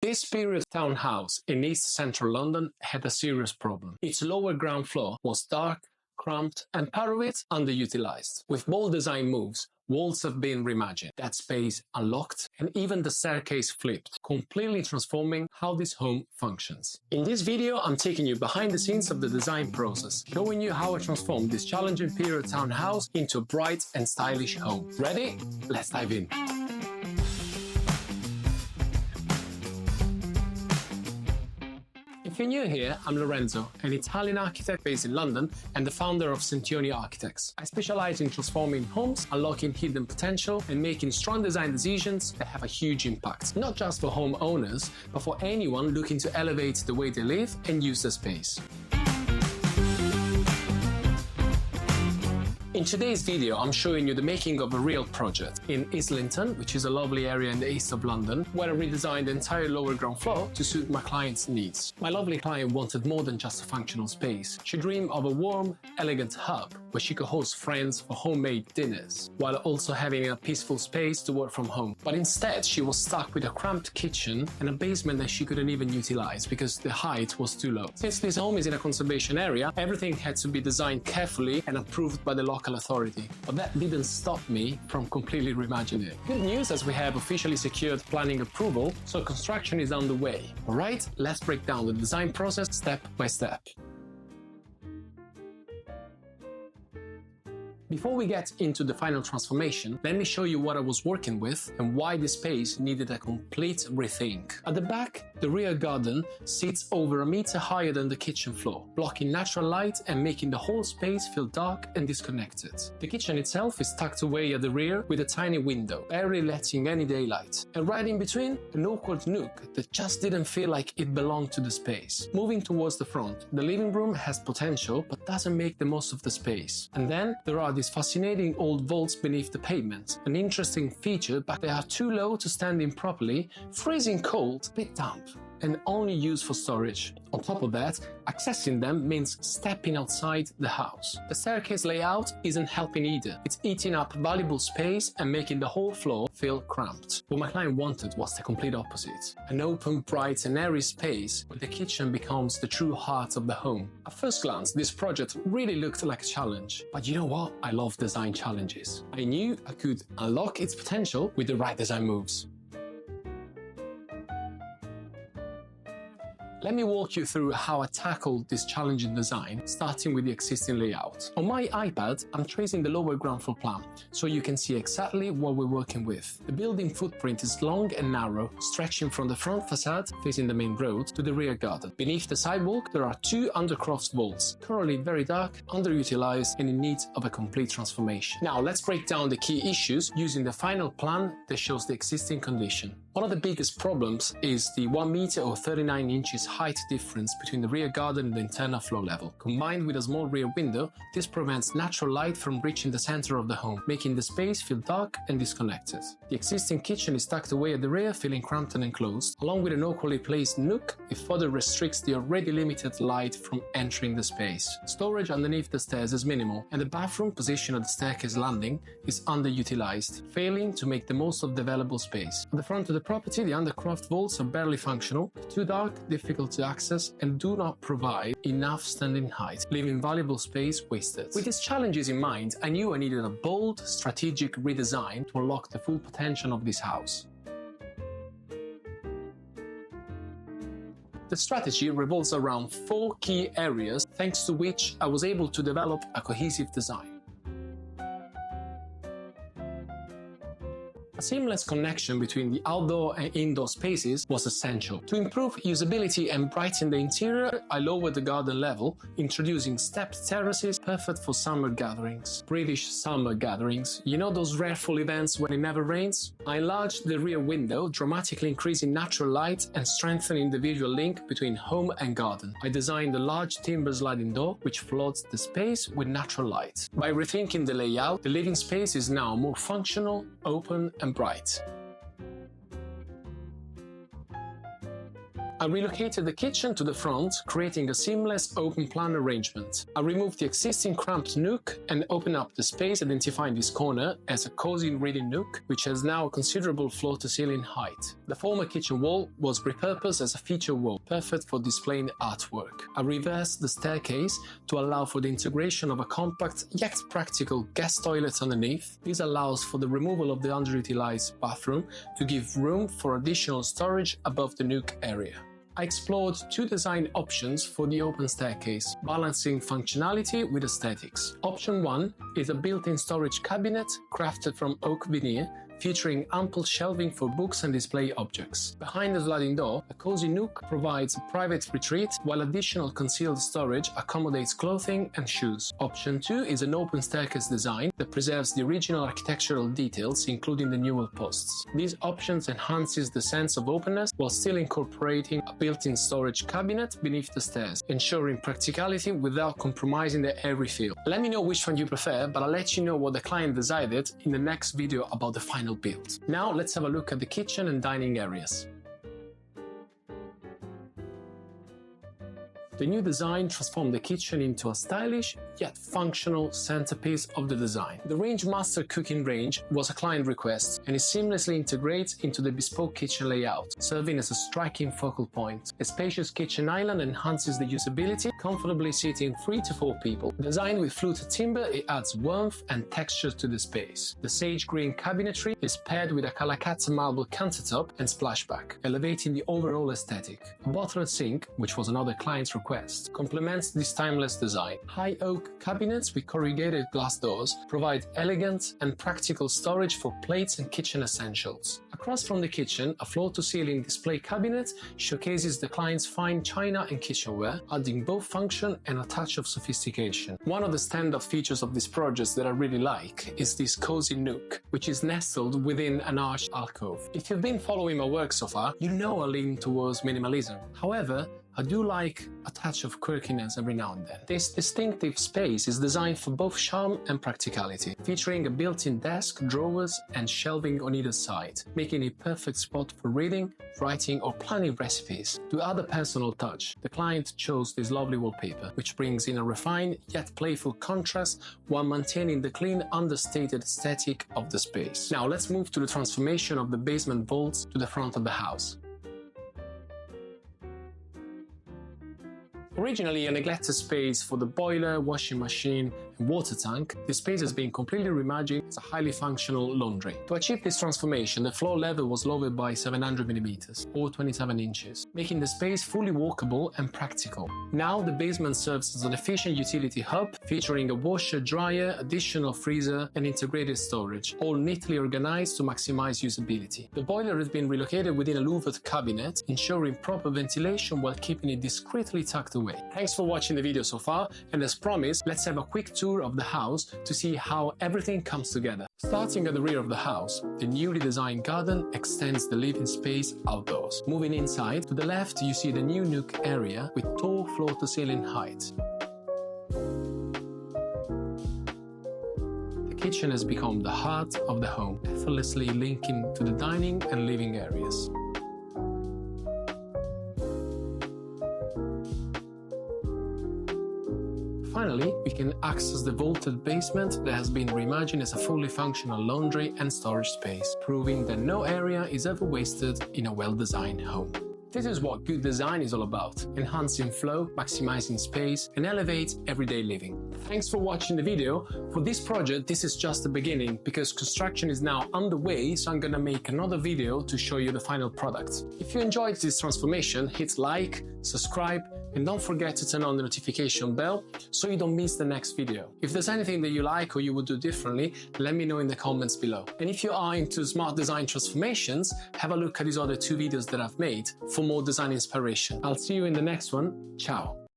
This period townhouse in East Central London had a serious problem. Its lower ground floor was dark, cramped, and part of it underutilized. With bold design moves, walls have been reimagined, that space unlocked, and even the staircase flipped, completely transforming how this home functions. In this video, I'm taking you behind the scenes of the design process, showing you how I transformed this challenging period townhouse into a bright and stylish home. Ready? Let's dive in. If you're new here, I'm Lorenzo, an Italian architect based in London and the founder of Sentioni Architects. I specialize in transforming homes, unlocking hidden potential, and making strong design decisions that have a huge impact, not just for homeowners, but for anyone looking to elevate the way they live and use the space. In today's video, I'm showing you the making of a real project in Islington, which is a lovely area in the east of London, where I redesigned the entire lower ground floor to suit my client's needs. My lovely client wanted more than just a functional space. She dreamed of a warm, elegant hub where she could host friends for homemade dinners, while also having a peaceful space to work from home. But instead, she was stuck with a cramped kitchen and a basement that she couldn't even utilize because the height was too low. Since this home is in a conservation area, everything had to be designed carefully and approved by the local authority. But that didn't stop me from completely reimagining it. Good news, as we have officially secured planning approval, so construction is underway. Alright, let's break down the design process step by step. Before we get into the final transformation, let me show you what I was working with and why this space needed a complete rethink. At the back, the rear garden sits over a meter higher than the kitchen floor, blocking natural light and making the whole space feel dark and disconnected. The kitchen itself is tucked away at the rear with a tiny window, barely letting any daylight. And right in between, an awkward nook that just didn't feel like it belonged to the space. Moving towards the front, the living room has potential but doesn't make the most of the space. And then there are these fascinating old vaults beneath the pavement, an interesting feature, but they are too low to stand in properly, freezing cold, a bit damp, and only used for storage. On top of that, accessing them means stepping outside the house. The staircase layout isn't helping either. It's eating up valuable space and making the whole floor feel cramped. What my client wanted was the complete opposite. An open, bright and airy space where the kitchen becomes the true heart of the home. At first glance, this project really looked like a challenge. But you know what? I love design challenges. I knew I could unlock its potential with the right design moves. Let me walk you through how I tackled this challenging design, starting with the existing layout. On my iPad, I'm tracing the lower ground floor plan, so you can see exactly what we're working with. The building footprint is long and narrow, stretching from the front facade, facing the main road, to the rear garden. Beneath the sidewalk, there are two undercroft vaults, currently very dark, underutilized, and in need of a complete transformation. Now, let's break down the key issues using the final plan that shows the existing condition. One of the biggest problems is the 1 meter or 39 inches height difference between the rear garden and the internal floor level. Combined with a small rear window, this prevents natural light from reaching the center of the home, making the space feel dark and disconnected. The existing kitchen is tucked away at the rear, feeling cramped and enclosed. Along with an awkwardly placed nook, it further restricts the already limited light from entering the space. Storage underneath the stairs is minimal, and the bathroom position at the staircase landing is underutilized, failing to make the most of the available space. At the front of the property, the undercroft vaults are barely functional, too dark, difficult to access, and do not provide enough standing height, leaving valuable space wasted. With these challenges in mind, I knew I needed a bold, strategic redesign to unlock the full potential of this house. The strategy revolves around 4 key areas, thanks to which I was able to develop a cohesive design. A seamless connection between the outdoor and indoor spaces was essential. To improve usability and brighten the interior, I lowered the garden level, introducing stepped terraces perfect for summer gatherings. British summer gatherings, you know those rare full events when it never rains? I enlarged the rear window, dramatically increasing natural light and strengthening the visual link between home and garden. I designed a large timber sliding door which floods the space with natural light. By rethinking the layout, the living space is now more functional, open and bright. I relocated the kitchen to the front, creating a seamless open plan arrangement. I removed the existing cramped nook and opened up the space, identifying this corner as a cozy reading nook, which has now a considerable floor-to-ceiling height. The former kitchen wall was repurposed as a feature wall, perfect for displaying artwork. I reversed the staircase to allow for the integration of a compact yet practical guest toilet underneath. This allows for the removal of the underutilized bathroom to give room for additional storage above the nook area. I explored two design options for the open staircase, balancing functionality with aesthetics. Option 1 is a built-in storage cabinet crafted from oak veneer, featuring ample shelving for books and display objects. Behind the sliding door, a cozy nook provides a private retreat, while additional concealed storage accommodates clothing and shoes. Option 2 is an open staircase design that preserves the original architectural details, including the newel posts. These options enhances the sense of openness while still incorporating a built-in storage cabinet beneath the stairs, ensuring practicality without compromising the airy feel. Let me know which one you prefer, but I'll let you know what the client decided in the next video about the final build. Now let's have a look at the kitchen and dining areas. The new design transformed the kitchen into a stylish yet functional centerpiece of the design. The Range Master cooking range was a client request and it seamlessly integrates into the bespoke kitchen layout, serving as a striking focal point. A spacious kitchen island enhances the usability, comfortably seating 3 to 4 people. Designed with fluted timber, it adds warmth and texture to the space. The sage green cabinetry is paired with a Calacata marble countertop and splashback, elevating the overall aesthetic. A buttered sink, which was another client's request, complements this timeless design. High oak cabinets with corrugated glass doors provide elegant and practical storage for plates and kitchen essentials. Across from the kitchen, a floor-to-ceiling display cabinet showcases the client's fine china and kitchenware, adding both function and a touch of sophistication. One of the standout features of this project that I really like is this cozy nook, which is nestled within an arched alcove. If you've been following my work so far, you know I lean towards minimalism. However, I do like a touch of quirkiness every now and then. This distinctive space is designed for both charm and practicality, featuring a built-in desk, drawers, and shelving on either side, making it a perfect spot for reading, writing, or planning recipes. To add a personal touch, the client chose this lovely wallpaper, which brings in a refined yet playful contrast while maintaining the clean, understated aesthetic of the space. Now let's move to the transformation of the basement vaults to the front of the house. Originally a neglected space for the boiler, washing machine and water tank, this space has been completely reimagined as a highly functional laundry. To achieve this transformation, the floor level was lowered by 700mm or 27 inches, making the space fully walkable and practical. Now the basement serves as an efficient utility hub, featuring a washer, dryer, additional freezer and integrated storage, all neatly organized to maximize usability. The boiler has been relocated within a louvered cabinet, ensuring proper ventilation while keeping it discreetly tucked away. Thanks for watching the video so far, and as promised, let's have a quick tour of the house to see how everything comes together. Starting at the rear of the house, the newly designed garden extends the living space outdoors. Moving inside, to the left you see the new nook area with tall floor-to-ceiling height. The kitchen has become the heart of the home, effortlessly linking to the dining and living areas. Finally, we can access the vaulted basement that has been reimagined as a fully functional laundry and storage space, proving that no area is ever wasted in a well-designed home. This is what good design is all about: enhancing flow, maximizing space, and elevate everyday living. Thanks for watching the video. For this project, this is just the beginning because construction is now underway, so I'm gonna make another video to show you the final product. If you enjoyed this transformation, hit like, subscribe, and don't forget to turn on the notification bell so you don't miss the next video. If there's anything that you like or you would do differently, let me know in the comments below. And if you are into smart design transformations, have a look at these other 2 videos that I've made for more design inspiration. I'll see you in the next one. Ciao.